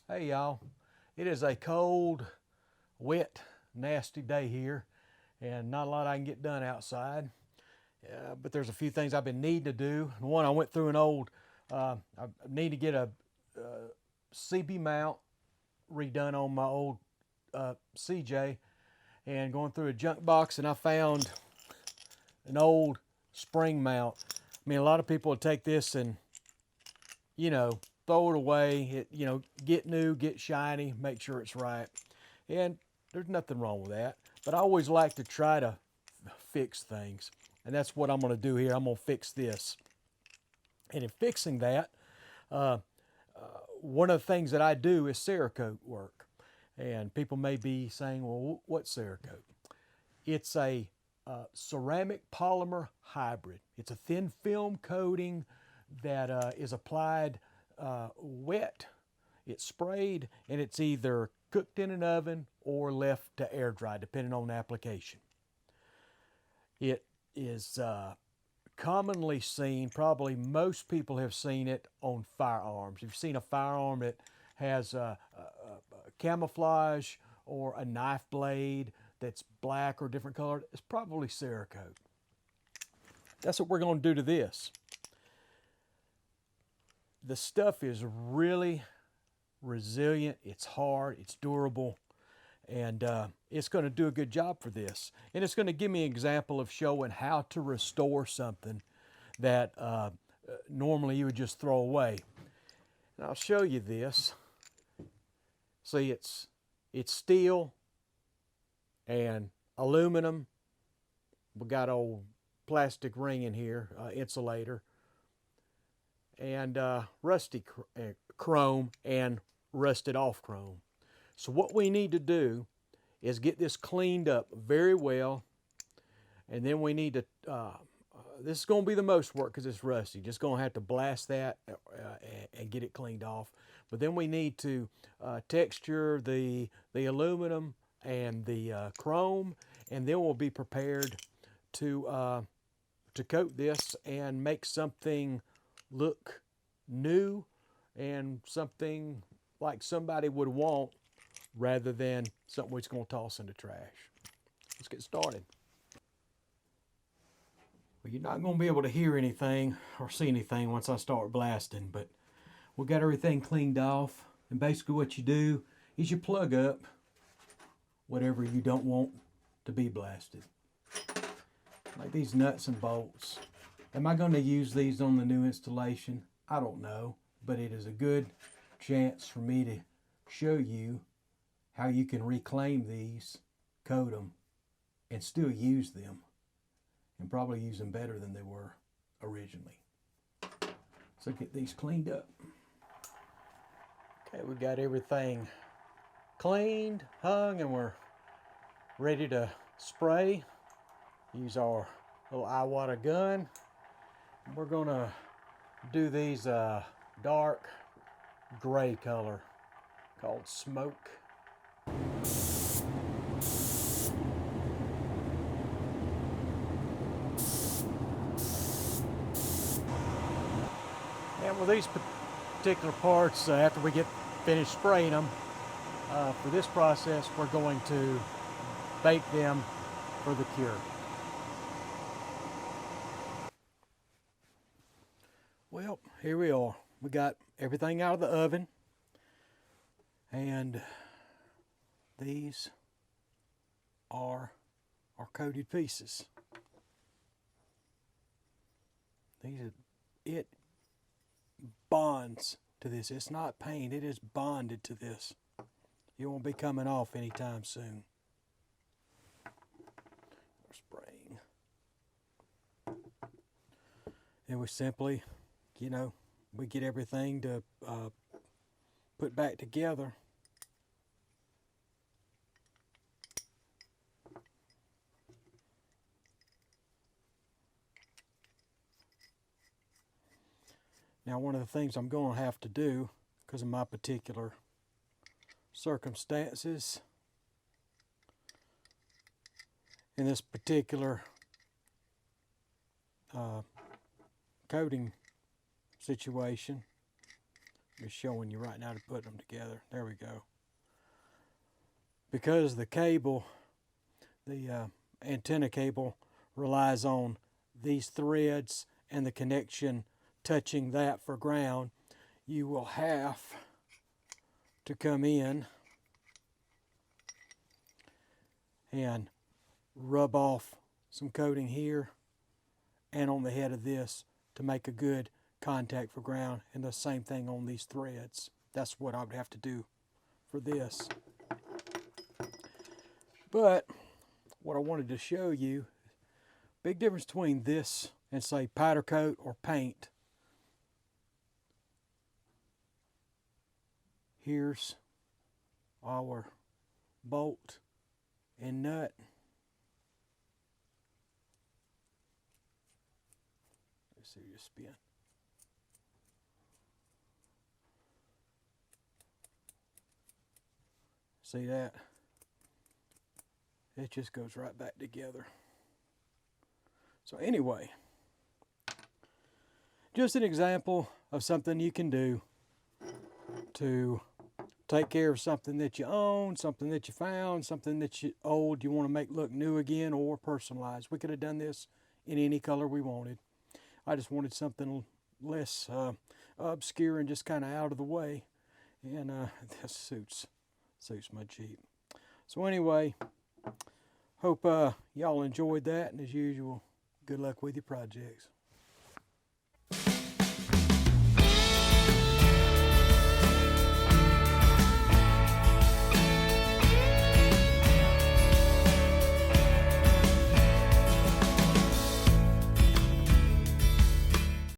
Hey y'all, it is a cold, wet, nasty day here and not a lot I can get done outside. But there's a few things I've been needing to do. One, I went through an old, I need to get a CB mount redone on my old CJ, and going through a junk box and I found an old spring mount. I mean, a lot of people would take this and, you know, throw it away. Get new, get shiny, make sure it's right. And there's nothing wrong with that. But I always like to try to fix things. And that's what I'm going to do here. I'm going to fix this. And in fixing that, one of the things that I do is Cerakote work. And people may be saying, well, what's Cerakote? It's a ceramic polymer hybrid. It's a thin film coating that is applied wet. It's sprayed, and it's either cooked in an oven or left to air dry, depending on the application. It is commonly seen, probably most people have seen it on firearms. If you've seen a firearm that has camouflage or a knife blade that's black or different colored, it's probably Cerakote. That's what we're going to do to this. The stuff is really resilient, it's hard, it's durable, and it's going to do a good job for this. And it's going to give me an example of showing how to restore something that normally you would just throw away. And I'll show you this. See, it's steel and aluminum. We got old plastic ring in here, insulator, and rusty chrome and rusted off chrome. So what we need to do is get this cleaned up very well, and then we need to, this is going to be the most work because it's rusty. Just going to have to blast that and get it cleaned off. But then we need to texture the aluminum and the chrome, and then we'll be prepared to coat this and make something look new and something like somebody would want rather than something we're just going to toss in the trash. Let's get started. Well, you're not going to be able to hear anything or see anything once I start blasting, but we got everything cleaned off, and basically what you do is you plug up whatever you don't want to be blasted. Like these nuts and bolts. Am I going to use these on the new installation? I don't know, but it is a good chance for me to show you how you can reclaim these, coat them, and still use them, and probably use them better than they were originally. So get these cleaned up. Okay, we got everything cleaned, hung, and we're ready to spray. Use our little Iwata gun. We're gonna do these dark gray color called smoke. And with these particular parts, after we get finished spraying them, for this process, we're going to bake them for the cure. Well, here we are. We got everything out of the oven, and these are our coated pieces. It bonds to this. It's not paint, it is bonded to this. It won't be coming off anytime soon. We're spraying. And we simply, we get everything to put back together. Now, one of the things I'm going to have to do, because of my particular circumstances, in this particular coating situation, Just showing you right now to put them together. There we go. Because the cable, the antenna cable, relies on these threads and the connection touching that for ground, you will have to come in and rub off some coating here and on the head of this to make a good contact for ground, and the same thing on these threads. That's what I would have to do for this. But what I wanted to show you, big difference between this and say powder coat or paint. Here's our bolt and nut. Let's see, just spin. See that? It just goes right back together. So anyway, just an example of something you can do to take care of something that you own, something that you found, something that you old you want to make look new again or personalized. We could have done this in any color we wanted. I just wanted something less obscure and just kind of out of the way, and this suits my Jeep. So anyway, hope y'all enjoyed that, and as usual, good luck with your projects.